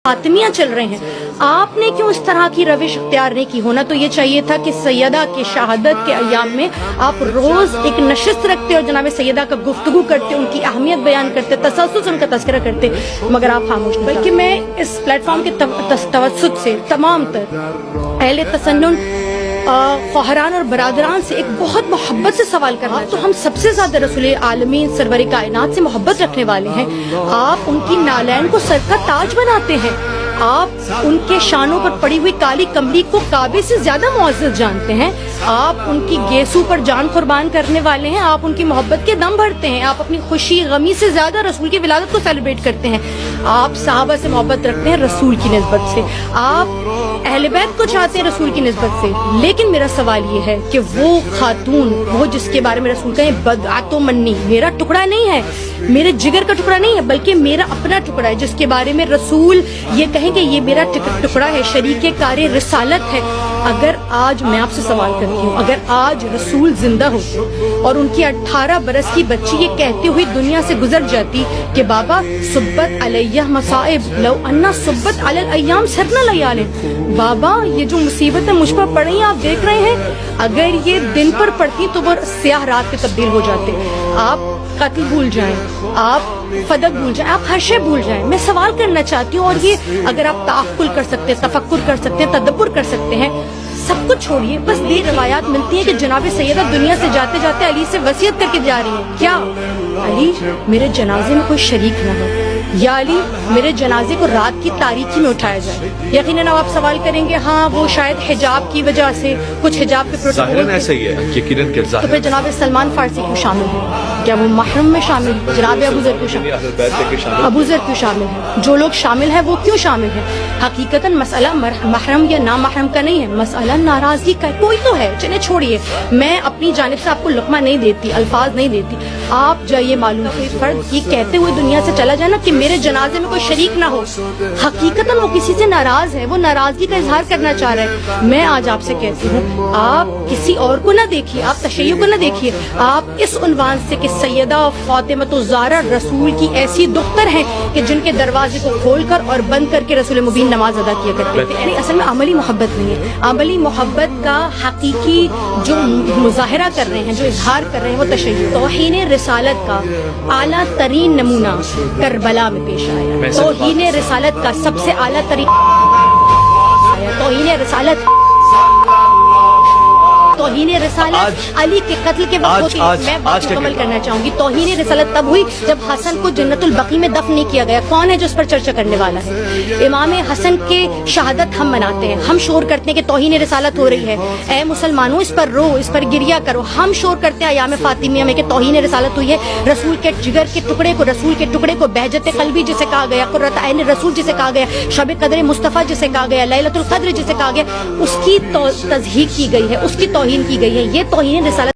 फातिमियाँ चल रहे हैं, आपने क्यों इस तरह की रविश इख्तियार नहीं की? होना तो ये चाहिए था कि सैयदा के शहादत के अयाम में आप रोज एक नशिस्त रखते और जनाब सैयदा का गुफ्तगू करते, उनकी अहमियत बयान करते, तसल्सुल उनका तज़किरा करते, मगर आप खामोश। बल्कि मैं इस प्लेटफॉर्म के तवस्सुत से तमाम तर अहले तसन्नुन ख़्वाहरान और बरादरान से एक बहुत मोहब्बत से सवाल करना है। तो हम सबसे ज़्यादा रसूल आलमीन सरवर कायनात से मोहब्बत रखने वाले हैं, आप उनकी नालैन को सर का ताज बनाते हैं, आप उनके शानों पर पड़ी हुई काली कमली को काबे से ज्यादा मुअज़्ज़ज़ जानते हैं, आप उनकी गेसू पर जान कुर्बान करने वाले हैं, आप उनकी मोहब्बत के दम भरते हैं, आप अपनी खुशी गमी से ज्यादा रसूल की विलादत को सेलिब्रेट करते हैं, आप सहाबा से मोहब्बत रखते हैं रसूल की निस्बत से, आप अहले बैत को चाहते हैं रसूल की निस्बत से। लेकिन मेरा सवाल ये है कि वो खातून, वो जिसके बारे में रसूल कहें बदअतो मन्नी, मेरा टुकड़ा नहीं है, मेरे जिगर का टुकड़ा नहीं है, बल्कि मेरा अपना टुकड़ा है, जिसके बारे में रसूल ये कहें कि ये मेरा टुकड़ा है, शरीके कारे रिसालत है। अगर आज मैं आपसे सवाल करती हूँ, अगर आज रसूल जिंदा होते और उनकी 18 बरस की बच्ची ये कहती हुई दुनिया से गुजर जाती कि बाबा सुब्बत अलैया मसाइब लौ अन्ना सुब्बत अलल अय्याम सरना लयाले, बाबा ये जो मुसीबतें मुझ पर पड़ रही हैं आप देख रहे हैं, अगर ये दिन पर पड़ती तो वो स्याह रात में तब्दील हो जाते। आप कत्ल भूल जाएं, आप फदक भूल जाएं, आप हर शे भूल जाएं। मैं सवाल करना चाहती हूँ, और ये अगर आप ताक़ुल कर सकते हैं, तफक्कुर कर सकते हैं, तदब्बुर कर सकते हैं, सब कुछ छोड़िए, बस ये रिवायात मिलती है कि जनाब सैयदा दुनिया से जाते जाते अली से वसीयत करके जा रही हैं, क्या अली मेरे जनाजे में कोई शरीक न हो, या अली मेरे जनाजे को रात की तारीकी में उठाया जाए। यकीनन आप सवाल करेंगे हाँ वो शायद हिजाब की वजह से, कुछ हिजाब के प्रोटोकॉल ऐसा ही है, यकीनन तो फिर जनाब सलमान फारसी क्यों शामिल है? क्या वो महरम में शामिल है? जनाब अबू ज़र क्यों शामिल है? अबू ज़र क्यों शामिल है? जो लोग शामिल हैं वो क्यों शामिल हैं? हकीकतन मसला महरम या ना महरम का नहीं है, मसला नाराजगी का। कोई तो है, चलिए छोड़िए, मैं अपनी जानिब से आपको लुक़मा नहीं देती, अल्फाज नहीं देती, आप जाइए मालूम कोई फर्द ये कहते हुए दुनिया से चला जाए ना कि मेरे जनाजे में कोई शरीक ना हो, हकीकतन वो किसी से नाराज है, वो नाराजगी का इजहार करना चाह रहा है। मैं आज आपसे कहती हूँ, आप किसी और को ना देखिए, आप तशय्युअ को ना देखिए, आप इस उन्वान से कि सैयदा फातिमा ज़हरा रसूल की ऐसी दुख्तर हैं कि जिनके दरवाजे को खोलकर और बंद करके रसूल मुबीन नमाज अदा किया करते थे। यानी असल में अमली मोहब्बत नहीं है, अमली मोहब्बत का हकीकी जो मुजाहिरा कर रहे हैं, जो इजहार कर रहे हैं, वो तशय्युअ। तौहीन रिसालत का आला तरीन नमूना करबला में पेश आया, तौहीन रिसालत का सबसे आला तरीन, तौहीन रिसालत, तौहीन रिसालत अली के कत्ल के वक्त होती है। मैं बात मुकम्मल करना चाहूंगी। तौहीन रिसालत तब हुई जब हसन को जन्नतुल बकी में दफन नहीं किया गया। कौन है जो इस पर चर्चा करने वाला है? इमाम हसन के शहादत हम मनाते हैं, हम शोर करते हैं कि तौहीन रिसालत हो रही है, ऐ मुसलमानों इस पर रो, इस पर गिरिया करो। हम शोर करते हैं अयाम फातिमिया में कि तौहीन रिसालत हुई है, रसूल के जिगर के टुकड़े को, रसूल के टुकड़े को बहजत कल्बी जिसे कहा गया, कुर्रत ऐन रसूल जिसे कहा गया, शब कदर मुस्तफ़ा जिसे कहा गया, लैलतुल क़द्र जिसे कहा गया, उसकी तज़हीक की गई है, उसकी तौहीन की गई है। ये तौहीन रिसालत